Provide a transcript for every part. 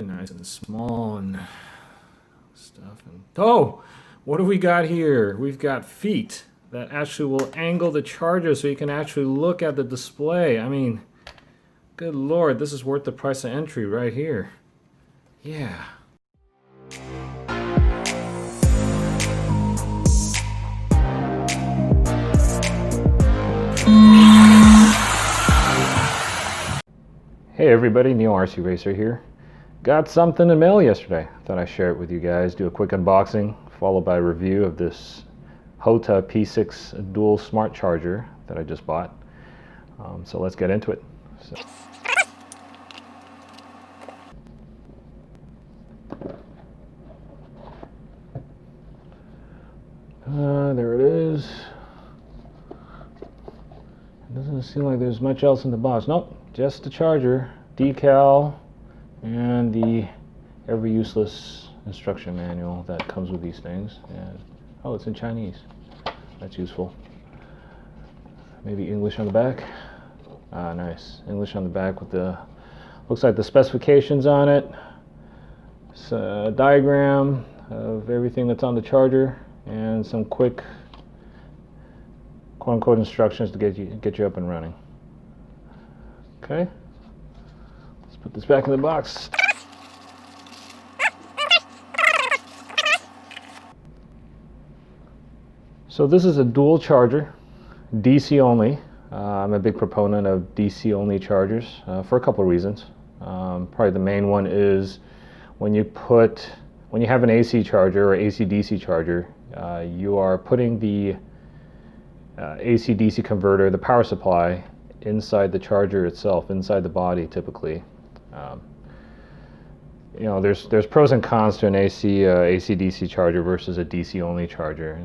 Nice and small and stuff. And oh, what do we got here? We've got feet that actually will angle the charger so you can actually look at the display. I mean, good Lord, this is worth the price of entry right here. Yeah. Hey everybody, Neil RC Racer here. Got something in the mail yesterday. Thought I'd share it with you guys. Do a quick unboxing, followed by a review of this HOTA P6 dual smart charger that I just bought. So let's get into it. There it is. It doesn't seem like there's much else in the box. Nope, just the charger, decal, and the ever useless instruction manual that comes with these things. And oh, it's in Chinese. That's useful. Maybe English on the back. Ah, nice. English on the back with the, looks like the specifications on it. It's a diagram of everything that's on the charger and some quick quote-unquote instructions to get you up and running. Okay. Let's put this back in the box. So this is a dual charger, DC only. I'm a big proponent of DC only chargers for a couple of reasons. Probably the main one is when you have an AC charger or AC-DC charger, you are putting the AC-DC converter, the power supply, inside the charger itself, inside the body typically. You know, there's pros and cons to an AC-DC charger versus a DC only charger.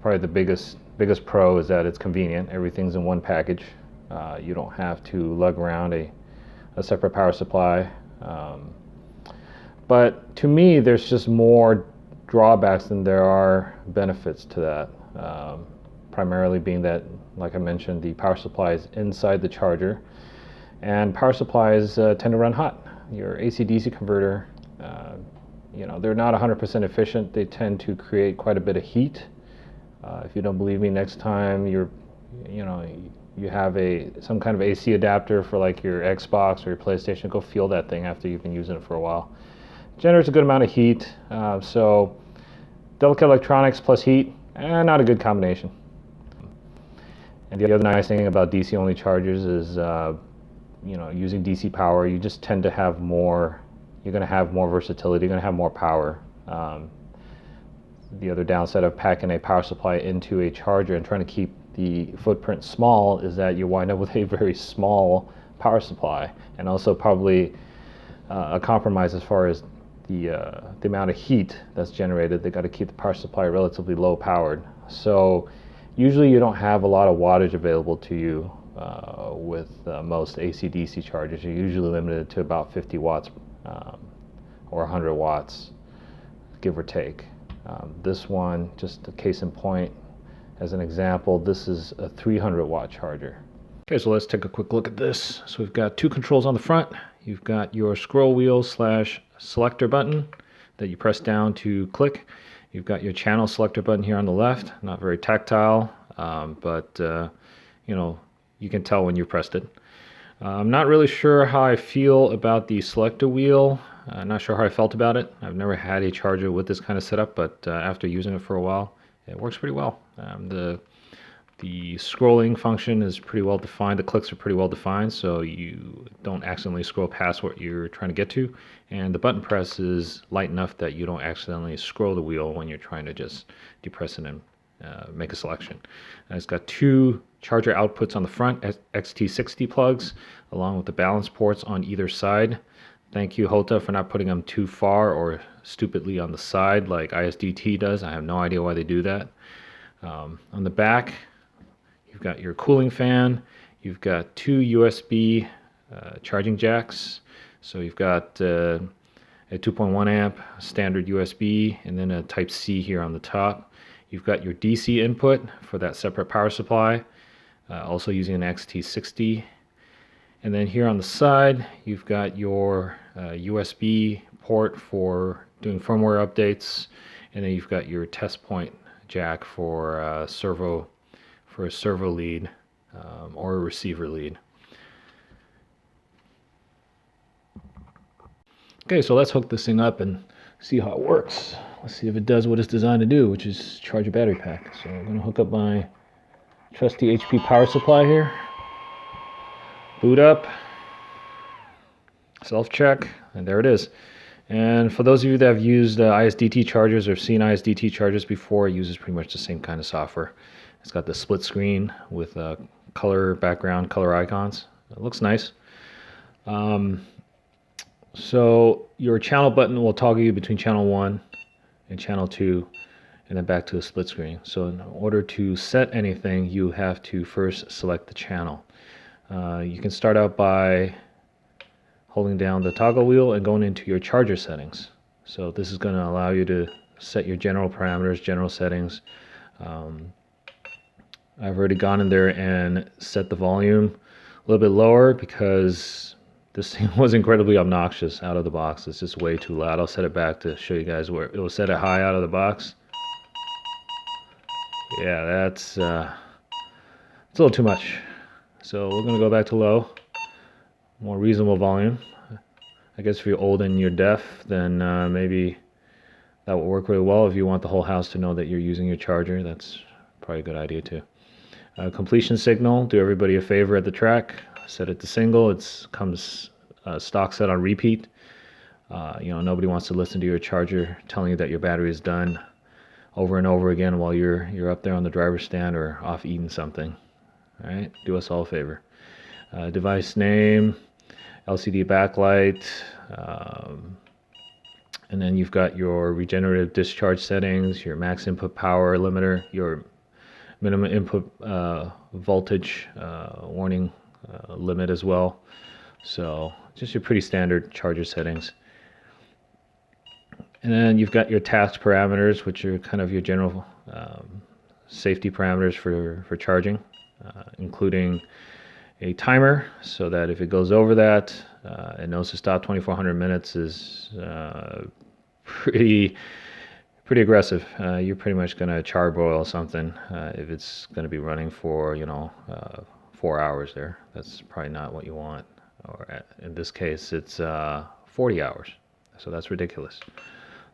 Probably the biggest pro is that it's convenient. Everything's in one package. You don't have to lug around a separate power supply. But to me, there's just more drawbacks than there are benefits to that. Primarily being that, like I mentioned, the power supply is inside the charger, and power supplies tend to run hot. Your AC-DC converter, you know, they're not 100% efficient. They tend to create quite a bit of heat. If you don't believe me, next time you have some kind of AC adapter for like your Xbox or your PlayStation, go feel that thing after you've been using it for a while. It generates a good amount of heat, so delicate electronics plus heat, not a good combination. And the other nice thing about DC only chargers is, you know, using DC power, you just tend to have more. You're going to have more versatility. You're going to have more power. The other downside of packing a power supply into a charger and trying to keep the footprint small is that you wind up with a very small power supply, and also probably a compromise as far as the amount of heat that's generated. They got to keep the power supply relatively low powered. So usually you don't have a lot of wattage available to you with most AC-DC chargers. You're usually limited to about 50 watts or 100 watts, give or take. This one, just a case in point, as an example, this is a 300 watt charger. Okay, so let's take a quick look at this. So we've got two controls on the front. You've got your scroll wheel / selector button that you press down to click. You've got your channel selector button here on the left. Not very tactile, but you know, you can tell when you pressed it. I'm not really sure how I feel about the selector wheel. I'm not sure how I felt about it. I've never had a charger with this kind of setup, but after using it for a while, it works pretty well. The scrolling function is pretty well defined. The clicks are pretty well defined, so you don't accidentally scroll past what you're trying to get to. And the button press is light enough that you don't accidentally scroll the wheel when you're trying to just depress it and make a selection. And it's got two charger outputs on the front, XT60 plugs, along with the balance ports on either side. Thank you, HOTA, for not putting them too far or stupidly on the side like ISDT does. I have no idea why they do that. On the back, you've got your cooling fan. You've got two USB charging jacks. So you've got a 2.1 amp standard USB and then a Type-C here on the top. You've got your DC input for that separate power supply, also using an XT60. And then here on the side, you've got your USB port for doing firmware updates, and then you've got your test point jack for a servo lead or a receiver lead. Okay, so let's hook this thing up and see how it works. Let's see if it does what it's designed to do, which is charge a battery pack. So I'm going to hook up my trusty HP power supply here. Boot up. Self-check, and there it is. And for those of you that have used ISDT chargers or seen ISDT chargers before, it uses pretty much the same kind of software. It's got the split screen with color background, color icons. It looks nice. So your channel button will toggle you between channel 1 and channel 2, and then back to the split screen. So in order to set anything, you have to first select the channel. You can start out by holding down the toggle wheel and going into your charger settings. So this is going to allow you to set your general parameters, general settings. I've already gone in there and set the volume a little bit lower because this thing was incredibly obnoxious out of the box. It's just way too loud. I'll set it back to show you guys where it was set at high out of the box. Yeah, that's it's a little too much. So we're going to go back to low. More reasonable volume. I guess if you're old and you're deaf, then maybe that will work really well. If you want the whole house to know that you're using your charger, that's probably a good idea too. Completion signal, do everybody a favor at the track. Set it to single. It comes stock set on repeat. Nobody wants to listen to your charger telling you that your battery is done over and over again while you're up there on the driver's stand or off eating something. All right, do us all a favor. Device name, LCD backlight, and then you've got your regenerative discharge settings, your max input power limiter, your minimum input voltage warning limit as well. So just your pretty standard charger settings. And then you've got your task parameters, which are kind of your general safety parameters for charging, including a timer, so that if it goes over that, it knows to stop. 2400 minutes is pretty aggressive. You're pretty much going to charbroil something if it's going to be running for 4 hours there. That's probably not what you want. Or in this case, it's 40 hours. So that's ridiculous.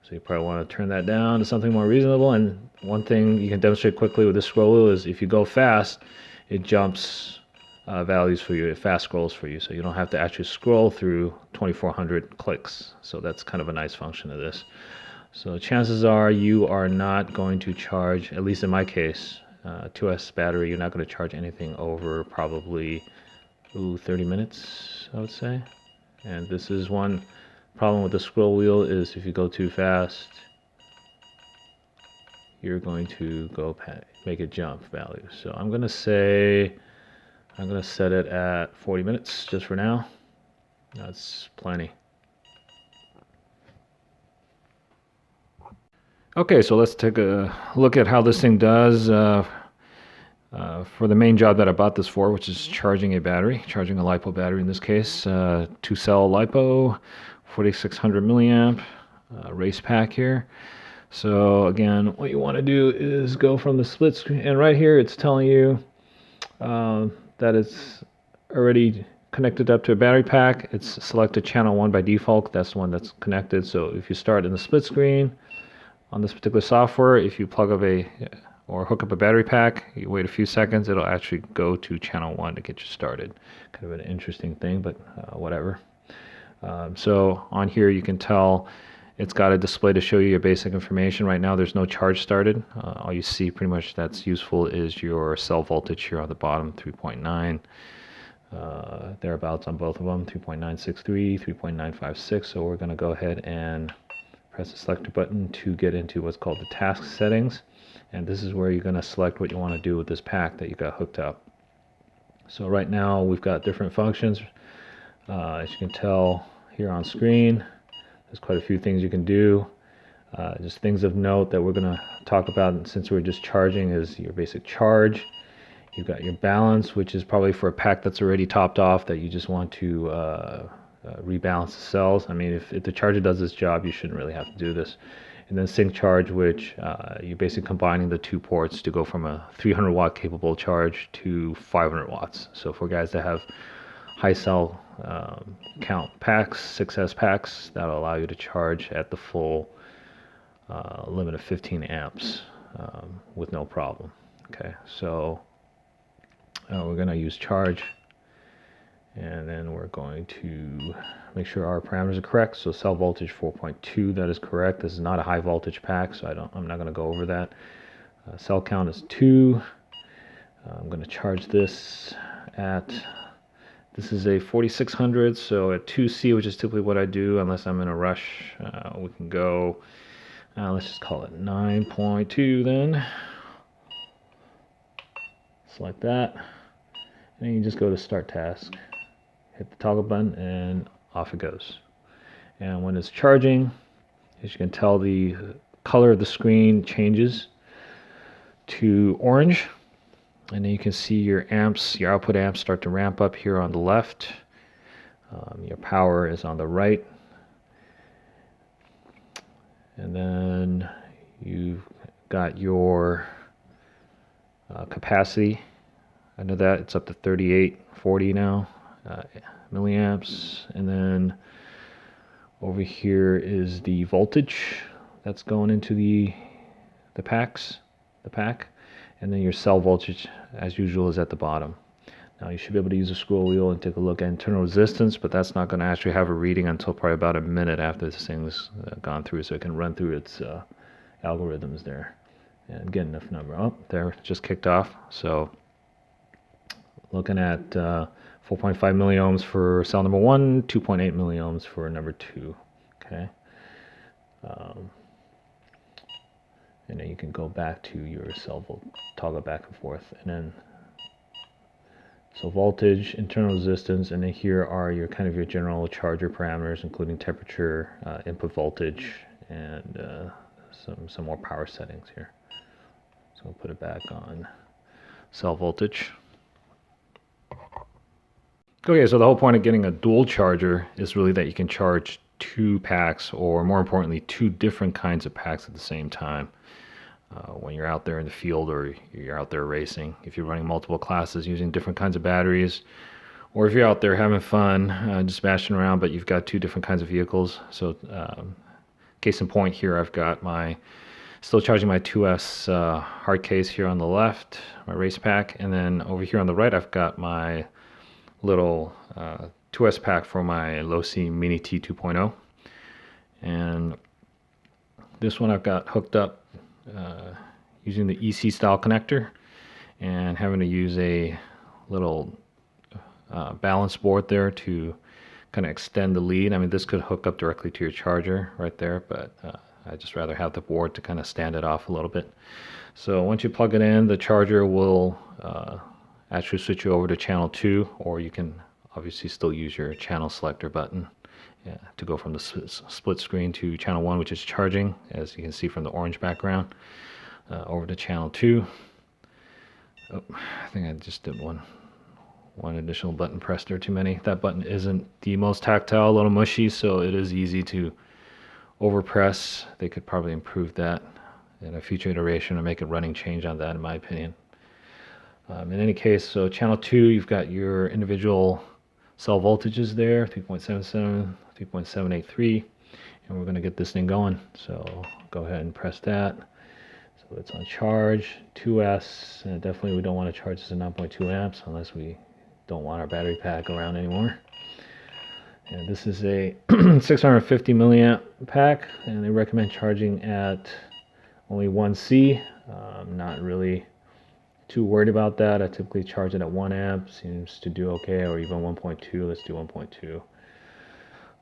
So you probably want to turn that down to something more reasonable. And one thing you can demonstrate quickly with this scroll wheel is if you go fast, it jumps values for you. It fast scrolls for you, so you don't have to actually scroll through 2400 clicks. So that's kind of a nice function of this. So chances are you are not going to charge, at least in my case, 2S battery, you're not going to charge anything over probably 30 minutes, I would say. And this is one problem with the scroll wheel, is if you go too fast, you're going to make it jump values. So I'm going to say I'm going to set it at 40 minutes just for now. That's plenty. Okay, so let's take a look at how this thing does for the main job that I bought this for, which is charging a battery, charging a LiPo battery in this case. 2-cell LiPo, 4600 milliamp race pack here. So again, what you want to do is go from the split screen, and right here it's telling you that it's already connected up to a battery pack. It's selected channel 1 by default. That's the one that's connected. So if you start in the split screen on this particular software, if you plug up or hook up a battery pack, you wait a few seconds, it'll actually go to channel 1 to get you started. Kind of an interesting thing, but whatever. So on here you can tell it's got a display to show you your basic information. Right now there's no charge started. All you see pretty much that's useful is your cell voltage here on the bottom, 3.9. Thereabouts on both of them, 3.963, 3.956. So we're going to go ahead and press the selector button to get into what's called the task settings. And this is where you're going to select what you want to do with this pack that you got hooked up. So right now we've got different functions. As you can tell here on screen, there's quite a few things you can do. Just things of note that we're going to talk about since we're just charging is your basic charge. You've got your balance, which is probably for a pack that's already topped off that you just want to rebalance the cells. I mean, if the charger does this job, you shouldn't really have to do this. And then sync charge, which you're basically combining the two ports to go from a 300 watt capable charge to 500 watts. So for guys that have high cell count packs, 6S packs, that'll allow you to charge at the full limit of 15 amps with no problem. Okay, so we're going to use charge, and then we're going to make sure our parameters are correct. So cell voltage 4.2, that is correct. This is not a high voltage pack, so I'm not going to go over that. Cell count is 2. I'm going to charge this at, this is a 4600, so at 2C, which is typically what I do unless I'm in a rush. We can go, let's just call it 9.2 then. Select that, and you just go to start task, hit the toggle button, and off it goes. And when it's charging, as you can tell, the color of the screen changes to orange, and then you can see your amps, your output amps start to ramp up here on the left. Your power is on the right, and then you've got your capacity. Under that, it's up to 3840 now milliamps, and then over here is the voltage that's going into the pack, and then your cell voltage, as usual, is at the bottom. Now you should be able to use a scroll wheel and take a look at internal resistance, but that's not going to actually have a reading until probably about a minute after this thing's gone through, so it can run through its algorithms there and get enough number. Oh, there, just kicked off. So looking at 4.5 milliohms for cell number 1, 2.8 milliohms for number 2. Okay. And then you can go back to your cell toggle back and forth, and then so voltage, internal resistance, and then here are your kind of your general charger parameters, including temperature, input voltage, and some more power settings here. So we'll put it back on cell voltage. Okay, so the whole point of getting a dual charger is really that you can charge 2 packs, or more importantly, 2 different kinds of packs at the same time. When you're out there in the field or you're out there racing, if you're running multiple classes using different kinds of batteries, or if you're out there having fun, just bashing around, but you've got 2 different kinds of vehicles. So case in point here, I've got still charging my 2S hard case here on the left, my race pack, and then over here on the right, I've got my little 2S pack for my Low C Mini T 2.0, and this one I've got hooked up using the EC style connector and having to use a little balance board there to kind of extend the lead. I mean, this could hook up directly to your charger right there, but I just rather have the board to kind of stand it off a little bit. So once you plug it in, the charger will actually switch you over to channel 2, or you can obviously still use your channel selector button to go from the split screen to channel 1, which is charging, as you can see from the orange background, over to channel 2. Oh, I think I just did one additional button press there too many. That button isn't the most tactile, a little mushy, so it is easy to overpress. They could probably improve that in a future iteration or make a running change on that, in my opinion. In any case, so channel 2, you've got your individual cell voltages there, 3.77, 3.783, and we're going to get this thing going. So go ahead and press that. So it's on charge, 2S, and definitely we don't want to charge this at 9.2 amps unless we don't want our battery pack around anymore. And this is a 650 milliamp pack, and they recommend charging at only 1C. Not really too worried about that. I typically charge it at 1 amp, seems to do okay, or even 1.2. Let's do 1.2.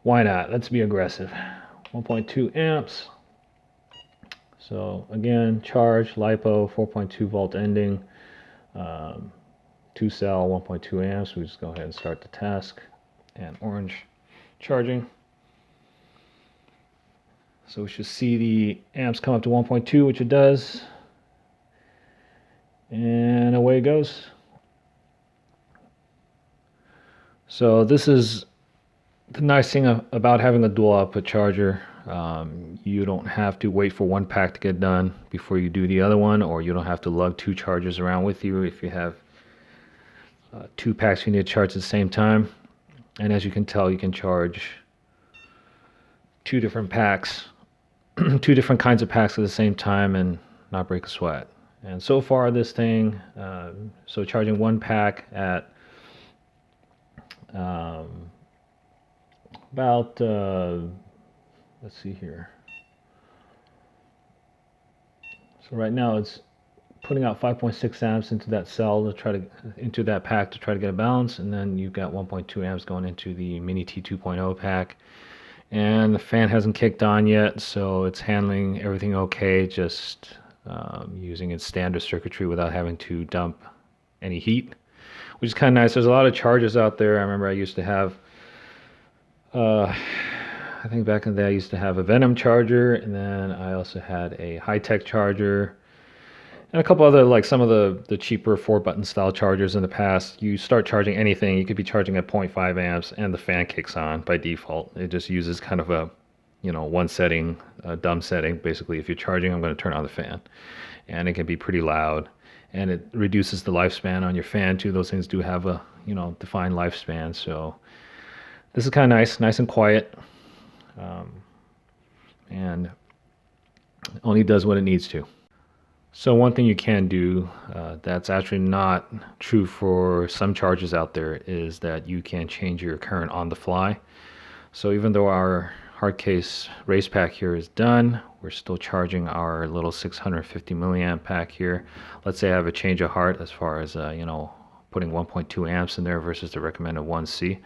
Why not? Let's be aggressive. 1.2 amps. So again, charge, LiPo, 4.2 volt ending, 2 cell, 1.2 amps. We just go ahead and start the task, and orange charging. So we should see the amps come up to 1.2, which it does. And away it goes. So this is The nice thing about having a dual output charger, you don't have to wait for one pack to get done before you do the other one, or you don't have to lug two chargers around with you if you have two packs you need to charge at the same time. And as you can tell, you can charge two different packs, two different kinds of packs at the same time and not break a sweat. And so far, this thing, so charging one pack at um, about, let's see here. So right now it's putting out 5.6 amps into that cell to try to into that pack to try to get a balance, and then you've got 1.2 amps going into the Mini T 2.0 pack. And the fan hasn't kicked on yet, so it's handling everything okay, just using its standard circuitry without having to dump any heat, which is kind of nice. There's a lot of chargers out there. I remember I used to have, I think back in the day I used to have a Venom charger, and then I also had a high-tech charger, and a couple other, like some of the cheaper 4-button style chargers in the past. You start charging anything, you could be charging at 0.5 amps, and the fan kicks on by default. It just uses kind of a, one setting, a dumb setting. Basically, if you're charging, I'm going to turn on the fan, and it can be pretty loud, and it reduces the lifespan on your fan too. Those things do have a, defined lifespan. So this is kind of nice and quiet, and only does what it needs to. So one thing you can do that's actually not true for some chargers out there is that you can change your current on the fly. So even though our hard case race pack here is done, we're still charging our little 650 milliamp pack here. Let's say I have a change of heart as far as putting 1.2 amps in there versus the recommended 1C.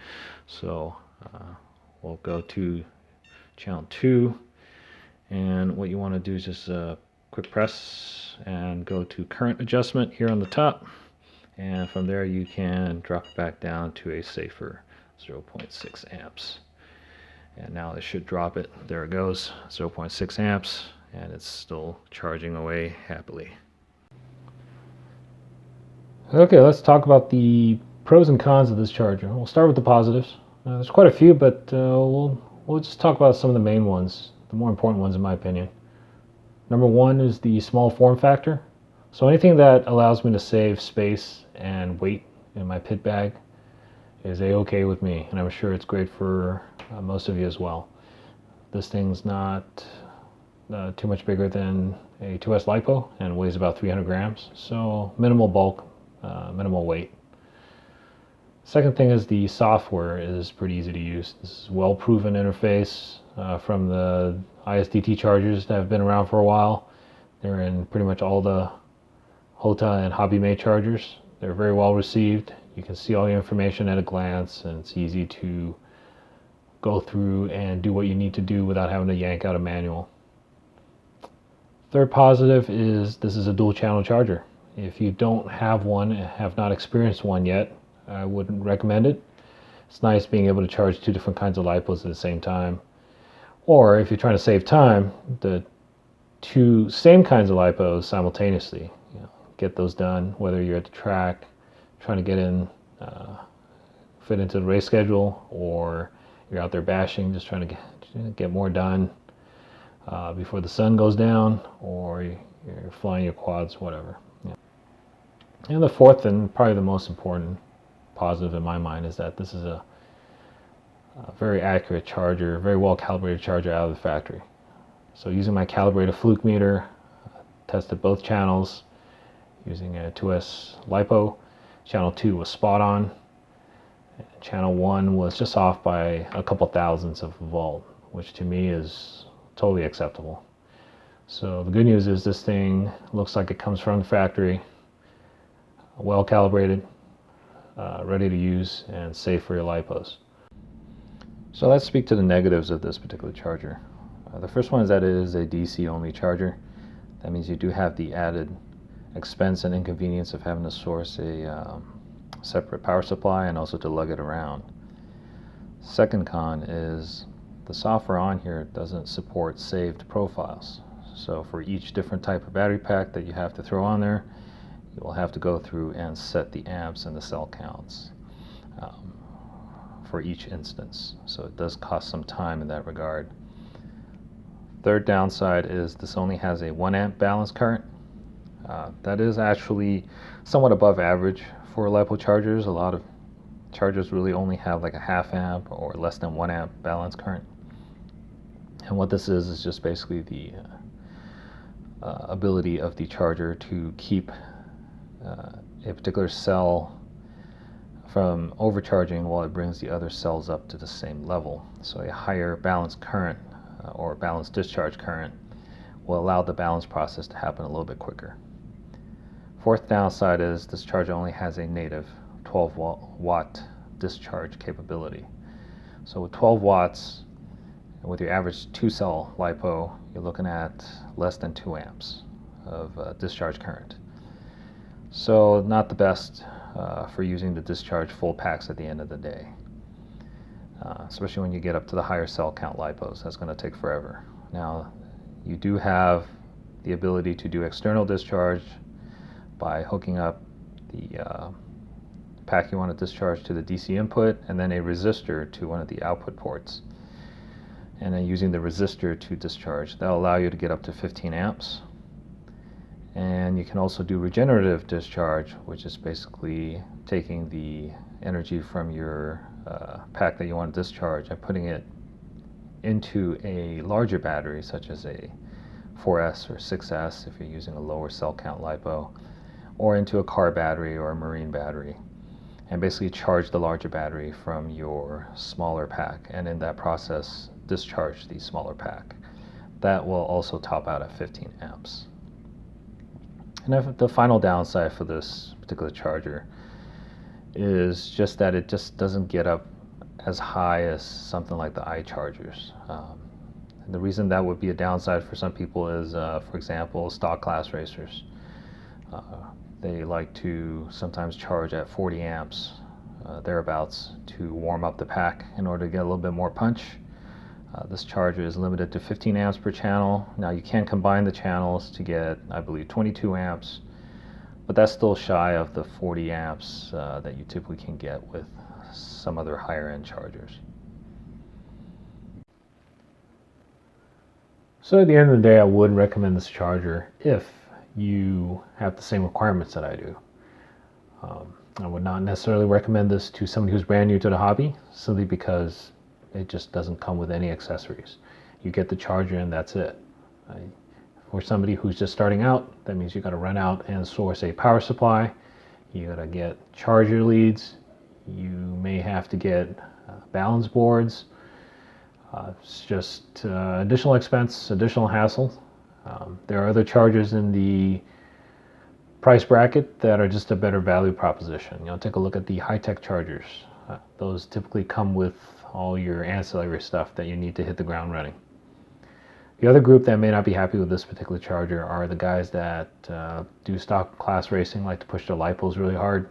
So we'll go to channel 2, and what you want to do is just quick press and go to current adjustment here on the top, and from there you can drop it back down to a safer 0.6 amps. And now it should drop it. There it goes, 0.6 amps, and it's still charging away happily. Okay, let's talk about the pros and cons of this charger. We'll start with the positives. There's quite a few, but we'll just talk about some of the main ones, the more important ones in my opinion. Number one is the small form factor. So anything that allows me to save space and weight in my pit bag is a-okay with me, and I'm sure it's great for most of you as well. This thing's not too much bigger than a 2S LiPo and weighs about 300 grams, so minimal bulk, minimal weight. Second thing is the software is pretty easy to use. This is a well-proven interface from the ISDT chargers that have been around for a while. They're in pretty much all the HOTA and hobby-made chargers. They're very well received. You can see all the information at a glance, and it's easy to go through and do what you need to do without having to yank out a manual. Third positive is this is a dual channel charger. If you don't have one, have not experienced one yet, I wouldn't recommend it. It's nice being able to charge two different kinds of LiPos at the same time. Or if you're trying to save time, the two same kinds of LiPos simultaneously. Get those done, whether you're at the track, trying to get in, fit into the race schedule, or you're out there bashing, just trying to get more done before the sun goes down, or you're flying your quads, whatever. Yeah. And the fourth, and probably the most important positive in my mind, is that this is a very accurate charger, very well calibrated charger out of the factory. So using my calibrated fluke meter, tested both channels using a 2S LiPo. Channel 2 was spot on. Channel 1 was just off by a couple thousandths of a volt, which to me is totally acceptable. So the good news is this thing looks like it comes from the factory, well calibrated, ready to use, and safe for your LiPos. So let's speak to the negatives of this particular charger. The first one is that it is a DC only charger. That means you do have the added expense and inconvenience of having to source a separate power supply and also to lug it around. Second con is the software on here doesn't support saved profiles. So for each different type of battery pack that you have to throw on there, you will have to go through and set the amps and the cell counts. for each instance. So it does cost some time in that regard. Third downside is this only has a 1 amp balance current. That is actually somewhat above average for LiPo chargers. A lot of chargers really only have like a 0.5 amp or less than 1 amp balance current. And what this is just basically the ability of the charger to keep a particular cell from overcharging while it brings the other cells up to the same level. So a higher balance current or balance discharge current will allow the balance process to happen a little bit quicker. Fourth downside is this charger only has a native 12 watt discharge capability. So with 12 watts, with your average 2-cell LiPo, you're looking at less than 2 amps of discharge current. So not the best for using the discharge full packs at the end of the day. Especially when you get up to the higher cell count LiPos, that's going to take forever. Now, you do have the ability to do external discharge by hooking up the pack you want to discharge to the DC input and then a resistor to one of the output ports. And then using the resistor to discharge. That'll allow you to get up to 15 amps. And you can also do regenerative discharge, which is basically taking the energy from your pack that you want to discharge and putting it into a larger battery, such as a 4S or 6S if you're using a lower cell count LiPo, or into a car battery or a marine battery, and basically charge the larger battery from your smaller pack, and in that process discharge the smaller pack. That will also top out at 15 amps. And the final downside for this particular charger is just that it just doesn't get up as high as something like the iChargers. And the reason that would be a downside for some people is, for example, stock class racers. They like to sometimes charge at 40 amps, thereabouts, to warm up the pack in order to get a little bit more punch. This charger is limited to 15 amps per channel. Now you can combine the channels to get, I believe, 22 amps, but that's still shy of the 40 amps that you typically can get with some other higher end chargers. So at the end of the day, I would recommend this charger if you have the same requirements that I do. I would not necessarily recommend this to somebody who's brand new to the hobby, simply because it just doesn't come with any accessories. You get the charger and that's it. For somebody who's just starting out, that means you got to run out and source a power supply. You got to get charger leads. You may have to get balance boards. It's just additional expense, additional hassle. There are other chargers in the price bracket that are just a better value proposition. Take a look at the high-tech chargers. Those typically come with all your ancillary stuff that you need to hit the ground running. The other group that may not be happy with this particular charger are the guys that do stock class racing, like to push their LiPos really hard.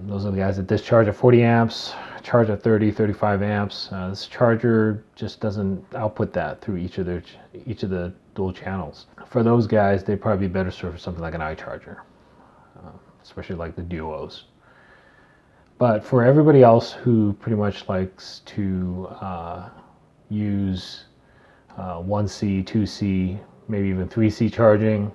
Those are the guys that discharge at 40 amps, charge at 30, 35 amps. This charger just doesn't output that through each of the dual channels. For those guys, they'd probably be better served for something like an iCharger, especially like the duos. But for everybody else who pretty much likes to use 1C, 2C, maybe even 3C charging,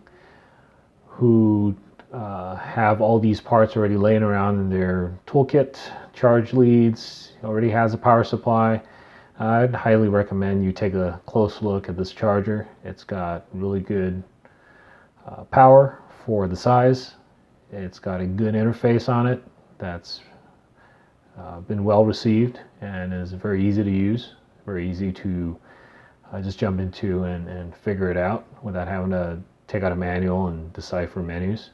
who have all these parts already laying around in their toolkit, charge leads, already has a power supply, I'd highly recommend you take a close look at this charger. It's got really good power for the size. It's got a good interface on it that's been well received and is very easy to use, very easy to just jump into and figure it out without having to take out a manual and decipher menus.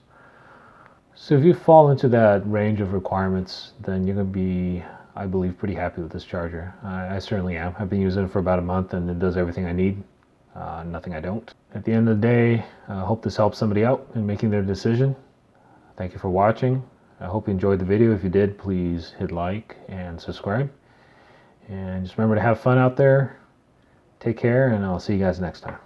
So if you fall into that range of requirements, then you're going to be, I believe, pretty happy with this charger. I certainly am. I've been using it for about a month and it does everything I need, nothing I don't. At the end of the day, I hope this helps somebody out in making their decision. Thank you for watching. I hope you enjoyed the video. If you did, please hit like and subscribe. And just remember to have fun out there. Take care, and I'll see you guys next time.